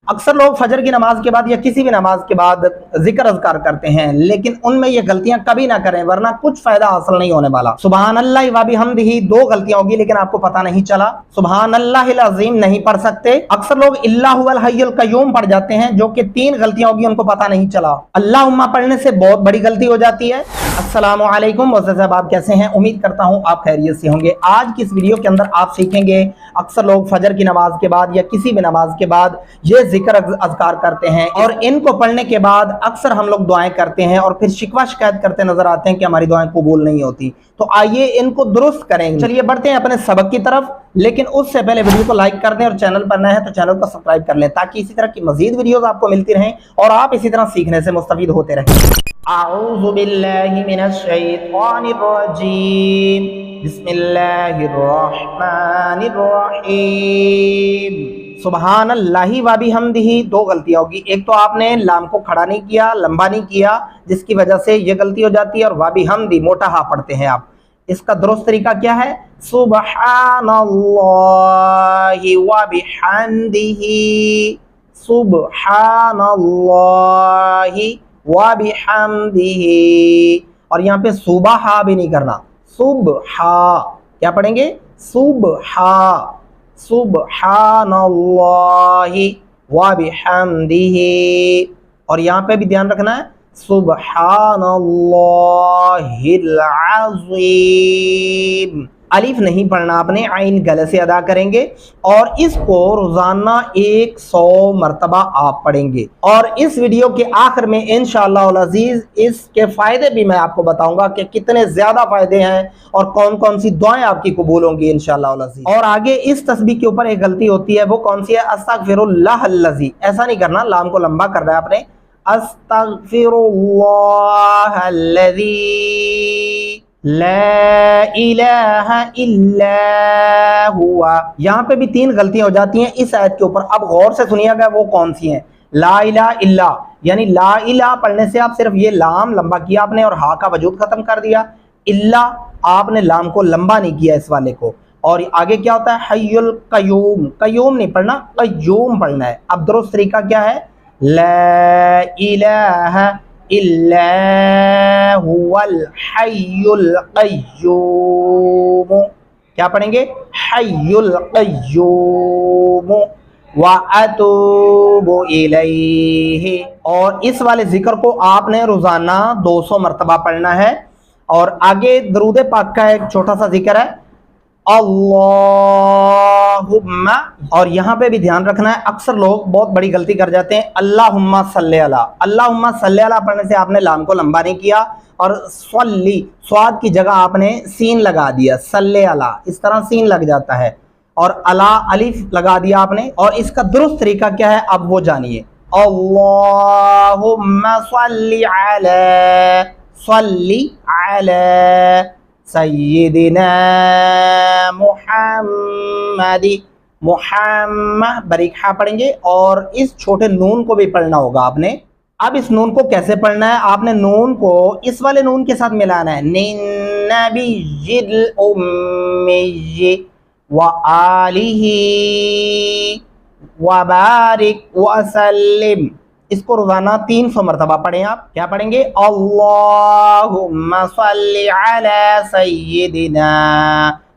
اکثر لوگ فجر کی نماز کے بعد یا کسی بھی نماز کے بعد ذکر اذکار کرتے ہیں، لیکن ان میں یہ غلطیاں کبھی نہ کریں ورنہ کچھ فائدہ حاصل نہیں ہونے والا۔ سبحان اللہ و بحمدہ دو غلطیاں ہوگی لیکن آپ کو پتہ نہیں چلا۔ سبحان اللہ العظیم نہیں پڑھ سکتے، اکثر لوگ اللہ الحی القیوم پڑھ جاتے ہیں جو کہ 3 غلطیاں ہوگی، ان کو پتہ نہیں چلا۔ اللہم پڑھنے سے بہت بڑی غلطی ہو جاتی ہے۔ السلام علیکم معزز صاحب، آپ کیسے ہیں؟ امید کرتا ہوں آپ خیریت سے ہوں گے۔ آج کی اس ویڈیو کے اندر آپ سیکھیں گے، اکثر لوگ فجر کی نماز کے بعد یا کسی بھی نماز کے بعد یہ ذکر اذکار کرتے ہیں اور ان کو پڑھنے کے بعد اکثر ہم لوگ دعائیں کرتے ہیں اور پھر شکوہ شکایت کرتے نظر آتے ہیں کہ ہماری دعائیں قبول نہیں ہوتی۔ تو آئیے ان کو درست کریں گے۔ چلیے بڑھتے ہیں اپنے سبق کی طرف، لیکن اس سے پہلے ویڈیو کو لائک کر دیں اور چینل پر نئے ہیں تو چینل کو سبسکرائب کر لیں تاکہ اسی طرح کی مزید ویڈیوز آپ کو ملتی رہیں اور آپ اسی طرح سیکھنے سے مستفید ہوتے رہیں۔ اعوذ باللہ من الشیطان الرجیم، بسم اللہ الرحمن الرحیم۔ سبحان اللہ و بحمدہ دو غلطیاں ہوگی، ایک تو آپ نے لام کو کھڑا نہیں کیا، لمبا نہیں کیا، جس کی وجہ سے یہ غلطی ہو جاتی ہے، اور و بحمدہ موٹا ہا پڑھتے ہیں آپ۔ اس کا درست طریقہ کیا ہے؟ سبحان اللہ و بحمدہ، سبحان اللہ و بحمدہ، اور یہاں پہ صبح ہا بھی نہیں کرنا، صبح کیا پڑھیں گے؟ صبح، سبحان اللہ و بحمدہ، اور یہاں پہ بھی دھیان رکھنا ہے سبحان اللہ العظیم۔ الف نہیں پڑھنا آپ نے، عین گلے سے ادا کریں گے اور اس کو روزانہ 100 مرتبہ آپ پڑھیں گے۔ اور اس ویڈیو کے آخر میں انشاءاللہ العزیز اس کے فائدے بھی میں آپ کو بتاؤں گا کہ کتنے زیادہ فائدے ہیں اور کون کون سی دعائیں آپ کی قبول ہوں گی انشاءاللہ العزیز۔ اور آگے اس تسبیح کے اوپر ایک غلطی ہوتی ہے، وہ کون سی ہے؟ استغفر اللہ الذی، ایسا نہیں کرنا، لام کو لمبا کرنا ہے آپ نے، استغفر اللہ الذی لا الہ الا ہوا۔ یہاں پہ بھی 3 غلطیاں ہو جاتی ہیں اس آیت کے اوپر، اب غور سے سنیے گا وہ کون سی ہیں۔ لا الہ الا، یعنی لا الہ پڑھنے سے آپ صرف یہ لام لمبا کیا آپ نے اور ہا کا وجود ختم کر دیا، الا آپ نے لام کو لمبا نہیں کیا اس والے کو۔ اور آگے کیا ہوتا ہے؟ حی القیوم، قیوم نہیں پڑھنا، قیوم پڑھنا ہے۔ اب درست طریقہ کیا ہے؟ لا الہ الا هو الحی القیوم، کیا پڑھیں گے؟ حی القیوم واتوب الیہ، اور اس والے ذکر کو آپ نے روزانہ 200 مرتبہ پڑھنا ہے۔ اور آگے درود پاک کا ایک چھوٹا سا ذکر ہے، اللہم، اور یہاں پہ بھی دھیان رکھنا ہے، اکثر لوگ بہت بڑی غلطی کر جاتے ہیں، اللہم صلی علی، اللہم صلی علی پڑھنے سے آپ نے لام کو لمبا نہیں کیا اور صلی، سواد کی جگہ آپ نے سین لگا دیا، صلی علی، اس طرح سین لگ جاتا ہے، اور علی الف لگا دیا آپ نے۔ اور اس کا درست طریقہ کیا ہے اب وہ جانیے، اللہم صلی علی سیدنا محمد، محمد بریک ہا پڑھیں گے اور اس چھوٹے نون کو بھی پڑھنا ہوگا آپ نے۔ اب اس نون کو کیسے پڑھنا ہے؟ آپ نے نون کو اس والے نون کے ساتھ ملانا ہے، نبی الامی وآلہ وبارک وسلم، اس کو روزانہ 300 مرتبہ پڑھیں آپ۔ کیا پڑھیں گے؟ اللہم صلی علی سیدنا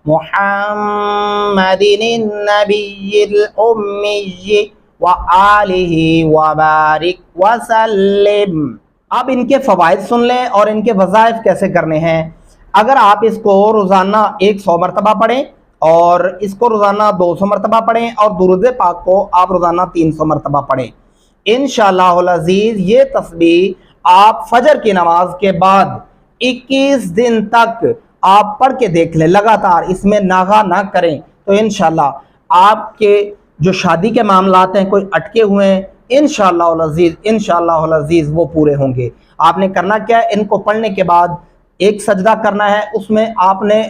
محمد النبی الامی وآلہ وبارک وسلم۔ اب ان کے فوائد سن لیں اور ان کے وظائف کیسے کرنے ہیں۔ اگر آپ اس کو روزانہ 100 مرتبہ پڑھیں اور اس کو روزانہ 200 مرتبہ پڑھیں اور درود پاک کو آپ روزانہ 300 مرتبہ پڑھیں، انشاءاللہ العزیز یہ تسبیح آپ فجر کی نماز کے بعد 21 دن تک آپ پڑھ کے دیکھ لیں، لگاتار اس میں ناغہ نہ کریں، تو انشاءاللہ آپ کے جو شادی کے معاملات ہیں کوئی اٹکے ہوئے ہیں، انشاءاللہ العزیز وہ پورے ہوں گے۔ آپ نے کرنا کیا ہے؟ ان کو پڑھنے کے بعد ایک سجدہ کرنا ہے، اس میں آپ نے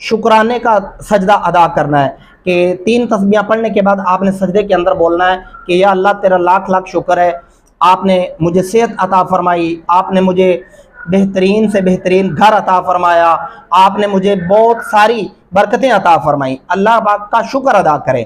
شکرانے کا سجدہ ادا کرنا ہے کہ 3 تسبیحاں پڑھنے کے بعد آپ نے سجدے کے اندر بولنا ہے کہ یا اللہ تیرا لاکھ لاکھ شکر ہے، آپ نے مجھے صحت عطا فرمائی، آپ نے مجھے بہترین سے بہترین گھر عطا فرمایا، آپ نے مجھے بہت ساری برکتیں عطا فرمائی، اللہ پاک کا شکر ادا کریں۔